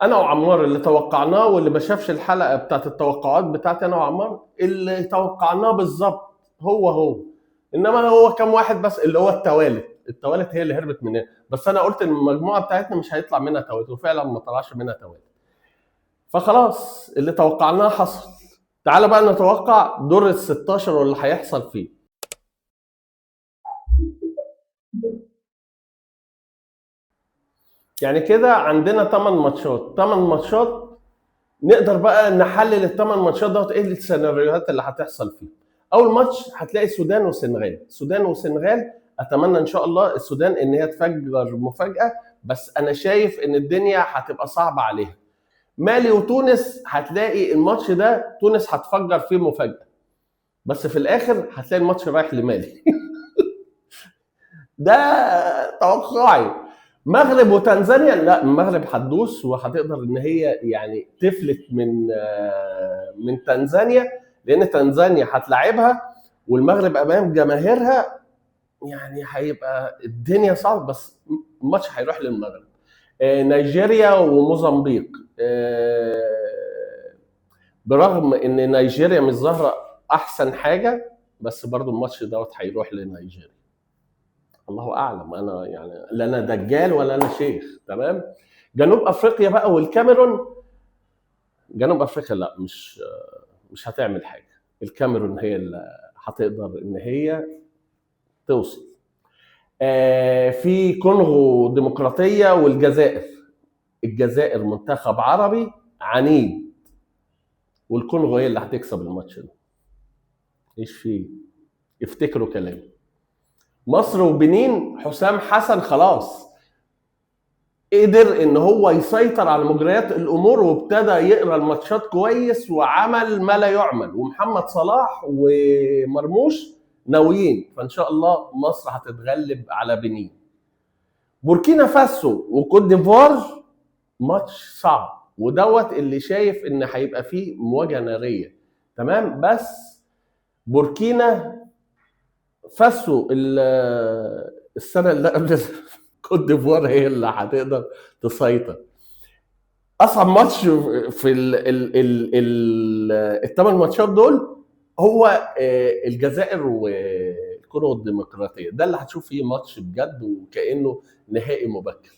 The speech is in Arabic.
انا وعمار اللي توقعناه، واللي ما شافش الحلقه بتاعت التوقعات بتاعتي انا وعمار، اللي توقعناه بالظبط هو. انما هو كام واحد بس اللي هو التوالت هي اللي هربت مننا. بس انا قلت ان المجموعه بتاعتنا مش هيطلع منها توالت، وفعلا ما طلعش منها توالت. فخلاص اللي توقعناه حصل. تعال بقى نتوقع دور ال 16 واللي هيحصل فيه. يعني كده عندنا 8 ماتشات، 8 ماتشات. نقدر بقى نحلل الثمان ماتشات دوت ايه السيناريوهات اللي هتحصل فيه. اول ماتش هتلاقي السودان والسنغال. السودان والسنغال اتمنى ان شاء الله السودان ان هي تفجر مفاجاه، بس انا شايف ان الدنيا هتبقى صعبه عليها. مالي وتونس هتلاقي الماتش ده تونس هتفجر فيه مفاجاه، بس في الاخر هتلاقي الماتش رايح لمالي. ده توقعي. مغرب وتنزانيا، لا المغرب هتدوس وهتقدر ان هي يعني تفلت من تنزانيا، لان تنزانيا هتلاعبها والمغرب امام جماهيرها. يعني هيبقى الدنيا صعبه، بس الماتش هيروح للمغرب. نيجيريا وموزمبيق. برغم ان نيجيريا مش ظاهره احسن حاجه، بس برضو الماتش دوت هيروح لنيجيريا. الله اعلم، انا يعني لا انا دجال ولا انا شيخ. تمام. جنوب افريقيا بقى والكاميرون. جنوب افريقيا لا، مش هتعمل حاجه. الكاميرون هي اللي هتقدر ان هي توصل. في كونغو ديمقراطيه والجزائر. الجزائر منتخب عربي عنيد، والكونغو هي اللي هتكسب الماتش ده. ايش فيه؟ افتكروا كلامي. مصر وبنين، حسام حسن خلاص قدر ان هو يسيطر على مجريات الامور، وابتدى يقرا الماتشات كويس وعمل ما لا يعمل. ومحمد صلاح ومرموش ناويين، فان شاء الله مصر هتتغلب على بنين. بوركينا فاسو وكوت ديفوار ماتش صعب، ودوت اللي شايف ان هيبقى فيه مواجهه ناريه. تمام. بس بوركينا فاسو السنه اللي قبل كوت ديفوار هي اللي هتقدر تسيطر. اصعب ماتش في الثمان ماتشات دول هو الجزائر والكونغو الديمقراطيه. ده اللي هتشوف فيه ماتش بجد وكانه نهائي مبكر.